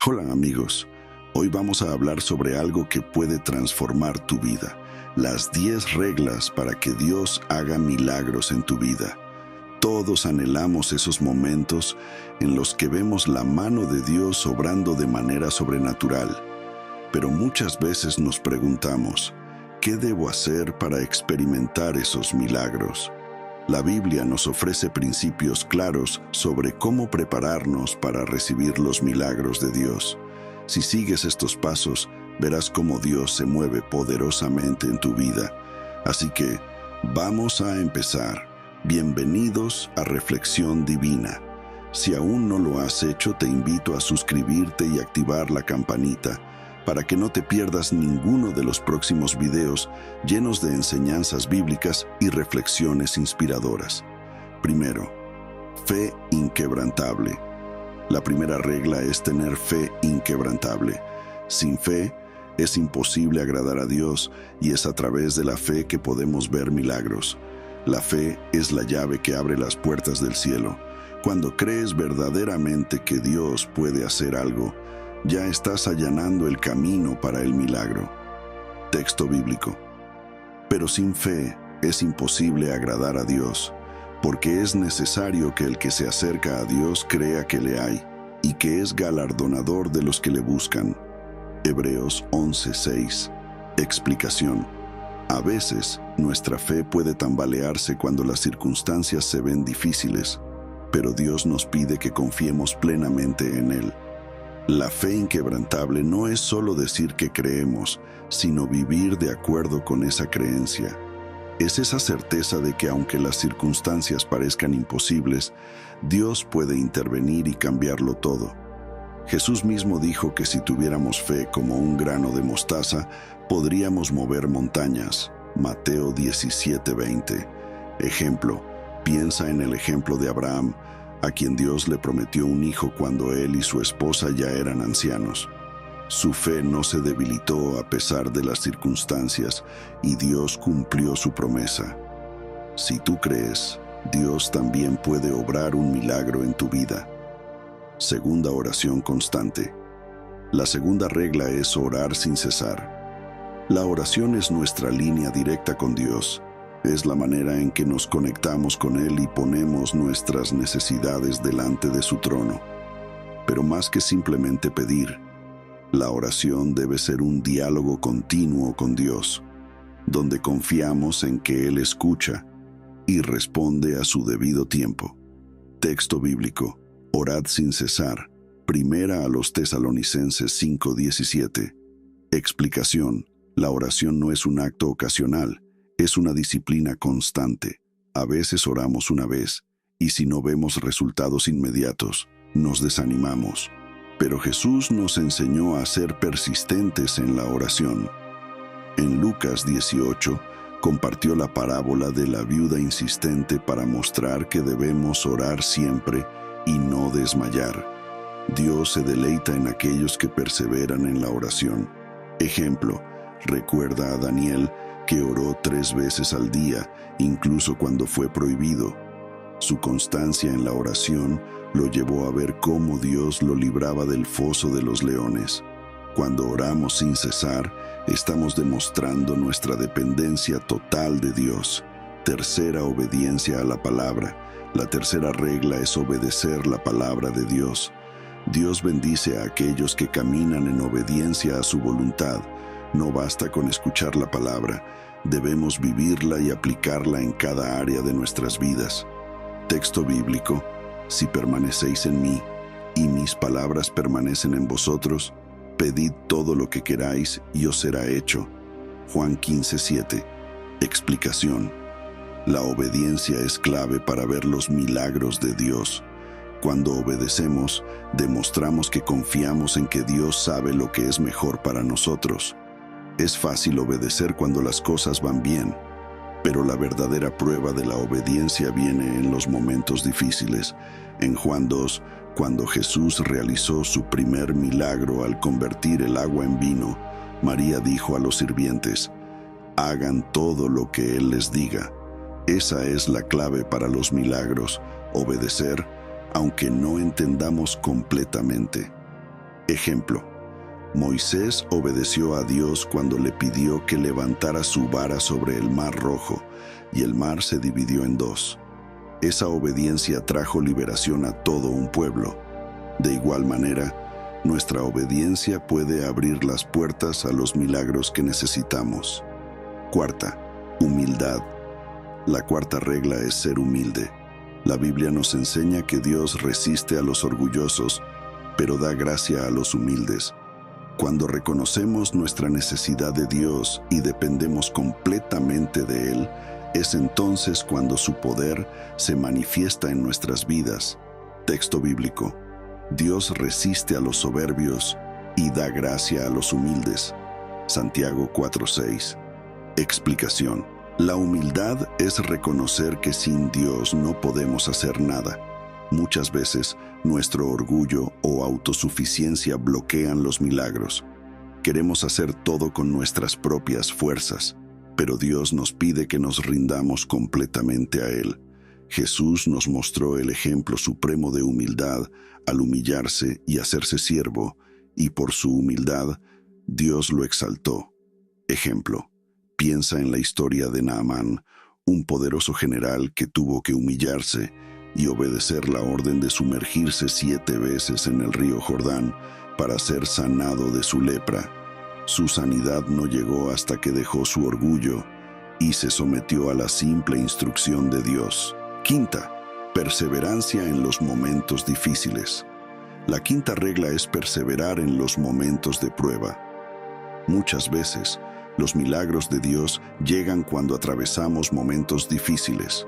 Hola amigos, hoy vamos a hablar sobre algo que puede transformar tu vida, las 10 reglas para que Dios haga milagros en tu vida. Todos anhelamos esos momentos en los que vemos la mano de Dios obrando de manera sobrenatural, pero muchas veces nos preguntamos, ¿qué debo hacer para experimentar esos milagros? La Biblia nos ofrece principios claros sobre cómo prepararnos para recibir los milagros de Dios. Si sigues estos pasos, verás cómo Dios se mueve poderosamente en tu vida. Así que, vamos a empezar. Bienvenidos a Reflexión Divina. Si aún no lo has hecho, te invito a suscribirte y activar la campanita para que no te pierdas ninguno de los próximos videos llenos de enseñanzas bíblicas y reflexiones inspiradoras. Primero, fe inquebrantable. La primera regla es tener fe inquebrantable. Sin fe, es imposible agradar a Dios y es a través de la fe que podemos ver milagros. La fe es la llave que abre las puertas del cielo. Cuando crees verdaderamente que Dios puede hacer algo, ya estás allanando el camino para el milagro. Texto bíblico. Pero sin fe es imposible agradar a Dios, porque es necesario que el que se acerca a Dios crea que le hay y que es galardonador de los que le buscan. Hebreos 11:6. Explicación. A veces, nuestra fe puede tambalearse cuando las circunstancias se ven difíciles, pero Dios nos pide que confiemos plenamente en Él. La fe inquebrantable no es solo decir que creemos, sino vivir de acuerdo con esa creencia. Es esa certeza de que aunque las circunstancias parezcan imposibles, Dios puede intervenir y cambiarlo todo. Jesús mismo dijo que si tuviéramos fe como un grano de mostaza, podríamos mover montañas. Mateo 17:20. Ejemplo, piensa en el ejemplo de Abraham, a quien Dios le prometió un hijo cuando él y su esposa ya eran ancianos. Su fe no se debilitó a pesar de las circunstancias y Dios cumplió su promesa. Si tú crees, Dios también puede obrar un milagro en tu vida. Segunda oración constante. La segunda regla es orar sin cesar. La oración es nuestra línea directa con Dios. Es la manera en que nos conectamos con Él y ponemos nuestras necesidades delante de su trono. Pero más que simplemente pedir, la oración debe ser un diálogo continuo con Dios, donde confiamos en que Él escucha y responde a su debido tiempo. Texto bíblico. Orad sin cesar. Primera a los Tesalonicenses 5:17. Explicación. La oración no es un acto ocasional. Es una disciplina constante. A veces oramos una vez, y si no vemos resultados inmediatos, nos desanimamos. Pero Jesús nos enseñó a ser persistentes en la oración. En Lucas 18, compartió la parábola de la viuda insistente para mostrar que debemos orar siempre y no desmayar. Dios se deleita en aquellos que perseveran en la oración. Ejemplo, recuerda a Daniel, que oró 3 veces al día, incluso cuando fue prohibido. Su constancia en la oración lo llevó a ver cómo Dios lo libraba del foso de los leones. Cuando oramos sin cesar, estamos demostrando nuestra dependencia total de Dios. Tercera, obediencia a la palabra. La tercera regla es obedecer la palabra de Dios. Dios bendice a aquellos que caminan en obediencia a su voluntad. No basta con escuchar la palabra, debemos vivirla y aplicarla en cada área de nuestras vidas. Texto bíblico. Si permanecéis en mí, y mis palabras permanecen en vosotros, pedid todo lo que queráis y os será hecho. Juan 15:7. Explicación. La obediencia es clave para ver los milagros de Dios. Cuando obedecemos, demostramos que confiamos en que Dios sabe lo que es mejor para nosotros. Es fácil obedecer cuando las cosas van bien, pero la verdadera prueba de la obediencia viene en los momentos difíciles. En Juan 2, cuando Jesús realizó su primer milagro al convertir el agua en vino, María dijo a los sirvientes, hagan todo lo que Él les diga. Esa es la clave para los milagros, obedecer, aunque no entendamos completamente. Ejemplo: Moisés obedeció a Dios cuando le pidió que levantara su vara sobre el Mar Rojo, y el mar se dividió en dos. Esa obediencia trajo liberación a todo un pueblo. De igual manera, nuestra obediencia puede abrir las puertas a los milagros que necesitamos. Cuarta, humildad. La cuarta regla es ser humilde. La Biblia nos enseña que Dios resiste a los orgullosos, pero da gracia a los humildes. Cuando reconocemos nuestra necesidad de Dios y dependemos completamente de Él, es entonces cuando su poder se manifiesta en nuestras vidas. Texto bíblico: Dios resiste a los soberbios y da gracia a los humildes. Santiago 4:6. Explicación: la humildad es reconocer que sin Dios no podemos hacer nada. Muchas veces, nuestro orgullo o autosuficiencia bloquean los milagros. Queremos hacer todo con nuestras propias fuerzas, pero Dios nos pide que nos rindamos completamente a Él. Jesús nos mostró el ejemplo supremo de humildad al humillarse y hacerse siervo, y por su humildad, Dios lo exaltó. Ejemplo: piensa en la historia de Naamán, un poderoso general que tuvo que humillarse y obedecer la orden de sumergirse 7 veces en el río Jordán para ser sanado de su lepra. Su sanidad no llegó hasta que dejó su orgullo y se sometió a la simple instrucción de Dios. Quinta, perseverancia en los momentos difíciles. La quinta regla es perseverar en los momentos de prueba. Muchas veces, los milagros de Dios llegan cuando atravesamos momentos difíciles.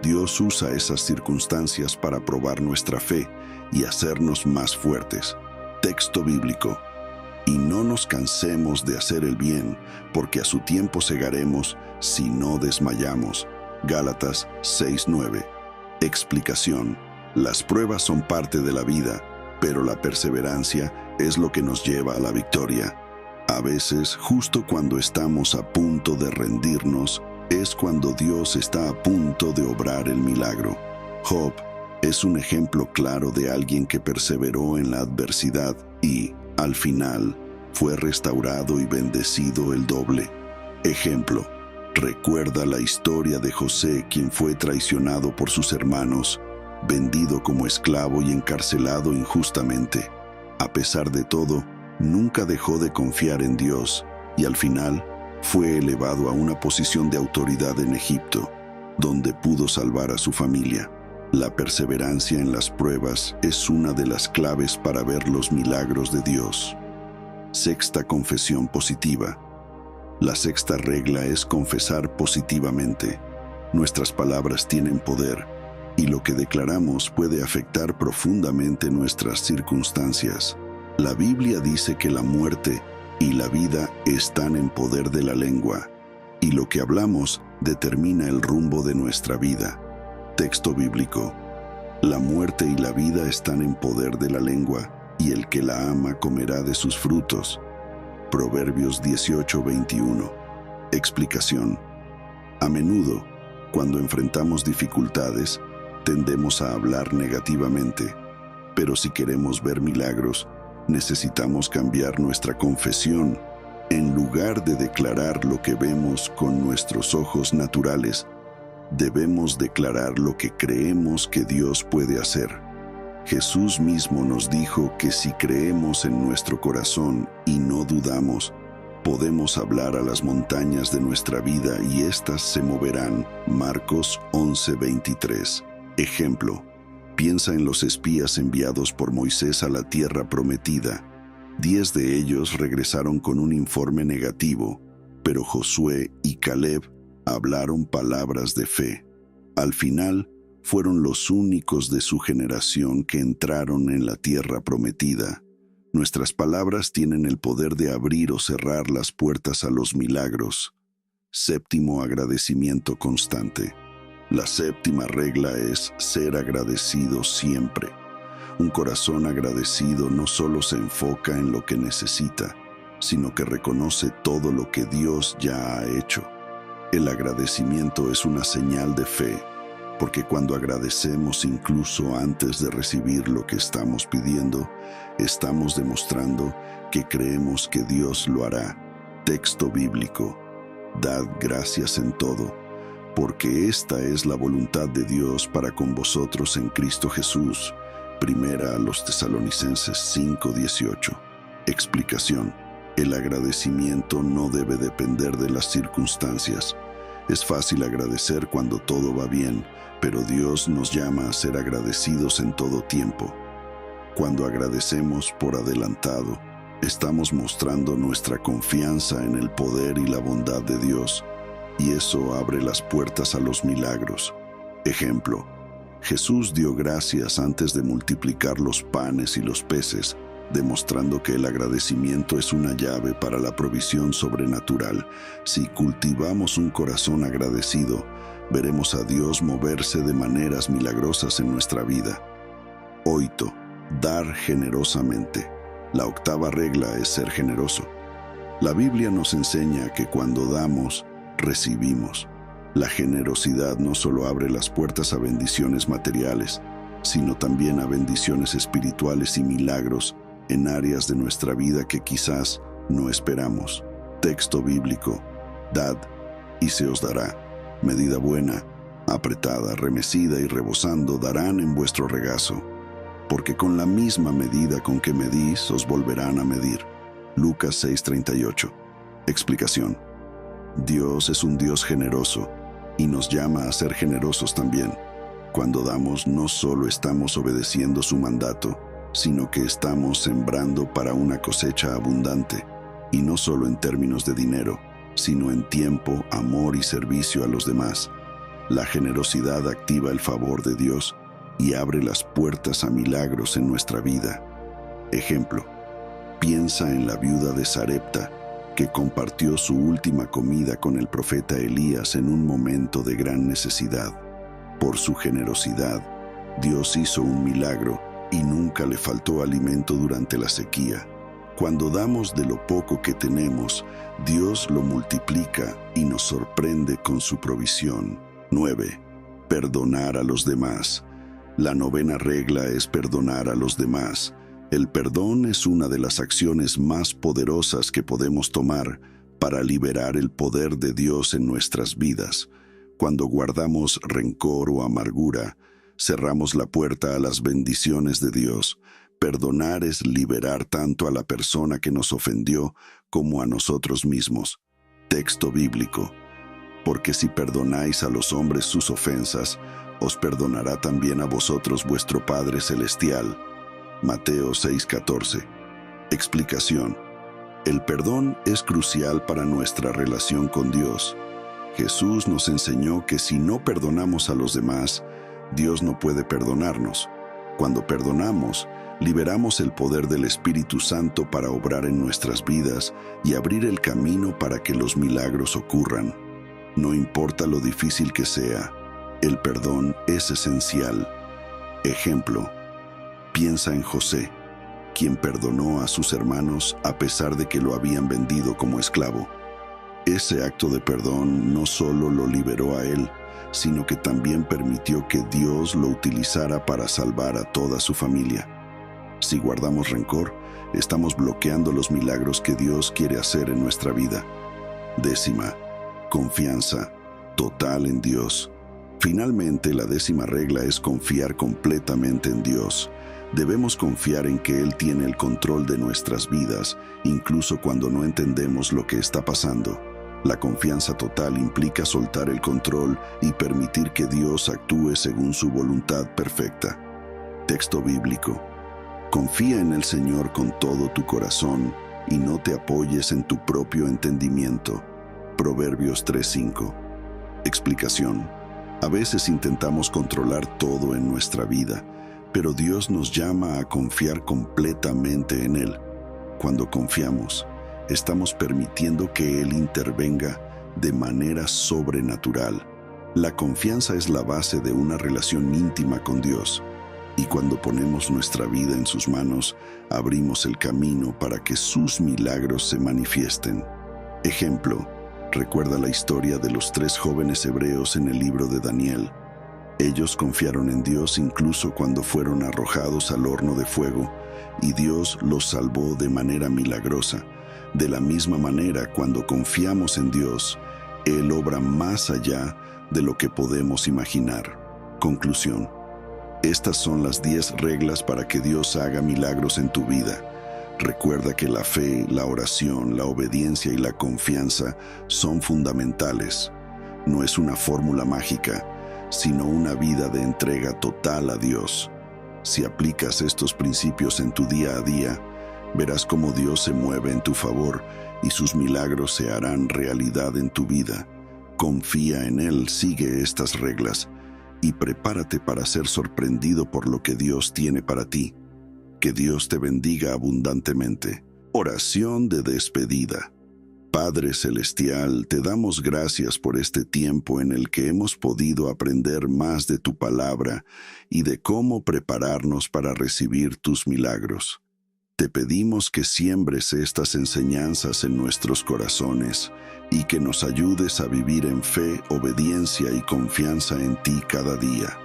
Dios usa esas circunstancias para probar nuestra fe y hacernos más fuertes. Texto bíblico: y no nos cansemos de hacer el bien, porque a su tiempo segaremos si no desmayamos. Gálatas 6:9. Explicación: las pruebas son parte de la vida, pero la perseverancia es lo que nos lleva a la victoria. A veces, justo cuando estamos a punto de rendirnos, es cuando Dios está a punto de obrar el milagro. Job es un ejemplo claro de alguien que perseveró en la adversidad y, al final, fue restaurado y bendecido el doble. Ejemplo: recuerda la historia de José, quien fue traicionado por sus hermanos, vendido como esclavo y encarcelado injustamente. A pesar de todo, nunca dejó de confiar en Dios y al final fue elevado a una posición de autoridad en Egipto, donde pudo salvar a su familia. La perseverancia en las pruebas es una de las claves para ver los milagros de Dios. Sexta confesión positiva. La sexta regla es confesar positivamente. Nuestras palabras tienen poder, y lo que declaramos puede afectar profundamente nuestras circunstancias. La Biblia dice que la muerte y la vida están en poder de la lengua, y lo que hablamos determina el rumbo de nuestra vida. Texto bíblico: la muerte y la vida están en poder de la lengua, y el que la ama comerá de sus frutos. Proverbios 18:21. Explicación: a menudo, cuando enfrentamos dificultades, tendemos a hablar negativamente, pero si queremos ver milagros, necesitamos cambiar nuestra confesión. En lugar de declarar lo que vemos con nuestros ojos naturales, debemos declarar lo que creemos que Dios puede hacer. Jesús mismo nos dijo que si creemos en nuestro corazón y no dudamos, podemos hablar a las montañas de nuestra vida y éstas se moverán. Marcos 11:23. Ejemplo: piensa en los espías enviados por Moisés a la tierra prometida. 10 de ellos regresaron con un informe negativo, pero Josué y Caleb hablaron palabras de fe. Al final, fueron los únicos de su generación que entraron en la tierra prometida. Nuestras palabras tienen el poder de abrir o cerrar las puertas a los milagros. Séptimo, agradecimiento constante. La séptima regla es ser agradecido siempre. Un corazón agradecido no solo se enfoca en lo que necesita, sino que reconoce todo lo que Dios ya ha hecho. El agradecimiento es una señal de fe. porque cuando agradecemos incluso antes de recibir lo que estamos pidiendo, estamos demostrando que creemos que Dios lo hará. Texto bíblico: dad gracias en todo, porque esta es la voluntad de Dios para con vosotros en Cristo Jesús. Primera a los Tesalonicenses 5:18. Explicación: el agradecimiento no debe depender de las circunstancias. Es fácil agradecer cuando todo va bien, pero Dios nos llama a ser agradecidos en todo tiempo. Cuando agradecemos por adelantado, estamos mostrando nuestra confianza en el poder y la bondad de Dios, y eso abre las puertas a los milagros. Ejemplo: Jesús dio gracias antes de multiplicar los panes y los peces, demostrando que el agradecimiento es una llave para la provisión sobrenatural. Si cultivamos un corazón agradecido, veremos a Dios moverse de maneras milagrosas en nuestra vida. 8. Dar generosamente. La octava regla es ser generoso. La Biblia nos enseña que cuando damos, recibimos. La generosidad no solo abre las puertas a bendiciones materiales, sino también a bendiciones espirituales y milagros en áreas de nuestra vida que quizás no esperamos. Texto bíblico: dad y se os dará. Medida buena, apretada, remecida y rebosando darán en vuestro regazo, porque con la misma medida con que medís os volverán a medir. Lucas 6:38. Explicación: Dios es un Dios generoso y nos llama a ser generosos también. Cuando damos, no solo estamos obedeciendo su mandato, sino que estamos sembrando para una cosecha abundante, y no solo en términos de dinero, sino en tiempo, amor y servicio a los demás. La generosidad activa el favor de Dios y abre las puertas a milagros en nuestra vida. Ejemplo: piensa en la viuda de Sarepta, que compartió su última comida con el profeta Elías en un momento de gran necesidad. Por su generosidad, Dios hizo un milagro y nunca le faltó alimento durante la sequía. Cuando damos de lo poco que tenemos, Dios lo multiplica y nos sorprende con su provisión. 9. Perdonar a los demás. La novena regla es perdonar a los demás. El perdón es una de las acciones más poderosas que podemos tomar para liberar el poder de Dios en nuestras vidas. Cuando guardamos rencor o amargura, cerramos la puerta a las bendiciones de Dios. Perdonar es liberar tanto a la persona que nos ofendió como a nosotros mismos. Texto bíblico: porque si perdonáis a los hombres sus ofensas, os perdonará también a vosotros vuestro Padre Celestial. Mateo 6:14. Explicación: el perdón es crucial para nuestra relación con Dios. Jesús nos enseñó que si no perdonamos a los demás, Dios no puede perdonarnos. Cuando perdonamos, liberamos el poder del Espíritu Santo para obrar en nuestras vidas y abrir el camino para que los milagros ocurran. No importa lo difícil que sea, el perdón es esencial. Ejemplo: piensa en José, quien perdonó a sus hermanos a pesar de que lo habían vendido como esclavo. Ese acto de perdón no solo lo liberó a él, sino que también permitió que Dios lo utilizara para salvar a toda su familia. Si guardamos rencor, estamos bloqueando los milagros que Dios quiere hacer en nuestra vida. 10. Confianza total en Dios. Finalmente, la 10ª regla es confiar completamente en Dios. Debemos confiar en que Él tiene el control de nuestras vidas, incluso cuando no entendemos lo que está pasando. La confianza total implica soltar el control y permitir que Dios actúe según su voluntad perfecta. Texto bíblico: confía en el Señor con todo tu corazón y no te apoyes en tu propio entendimiento. Proverbios 3:5. Explicación: a veces intentamos controlar todo en nuestra vida, pero Dios nos llama a confiar completamente en Él. Cuando confiamos, estamos permitiendo que Él intervenga de manera sobrenatural. La confianza es la base de una relación íntima con Dios, y cuando ponemos nuestra vida en sus manos, abrimos el camino para que sus milagros se manifiesten. Ejemplo: recuerda la historia de los 3 jóvenes hebreos en el libro de Daniel. Ellos confiaron en Dios incluso cuando fueron arrojados al horno de fuego, y Dios los salvó de manera milagrosa. De la misma manera, cuando confiamos en Dios, Él obra más allá de lo que podemos imaginar. Conclusión. Estas son las 10 reglas para que Dios haga milagros en tu vida. Recuerda que la fe, la oración, la obediencia y la confianza son fundamentales. No es una fórmula mágica, sino una vida de entrega total a Dios. Si aplicas estos principios en tu día a día, verás cómo Dios se mueve en tu favor y sus milagros se harán realidad en tu vida. Confía en Él, sigue estas reglas y prepárate para ser sorprendido por lo que Dios tiene para ti. Que Dios te bendiga abundantemente. Oración de despedida. Padre Celestial, te damos gracias por este tiempo en el que hemos podido aprender más de tu palabra y de cómo prepararnos para recibir tus milagros. Te pedimos que siembres estas enseñanzas en nuestros corazones y que nos ayudes a vivir en fe, obediencia y confianza en ti cada día.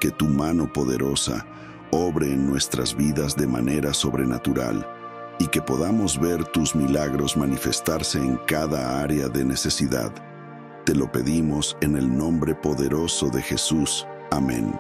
Que tu mano poderosa obre en nuestras vidas de manera sobrenatural y que podamos ver tus milagros manifestarse en cada área de necesidad. Te lo pedimos en el nombre poderoso de Jesús. Amén.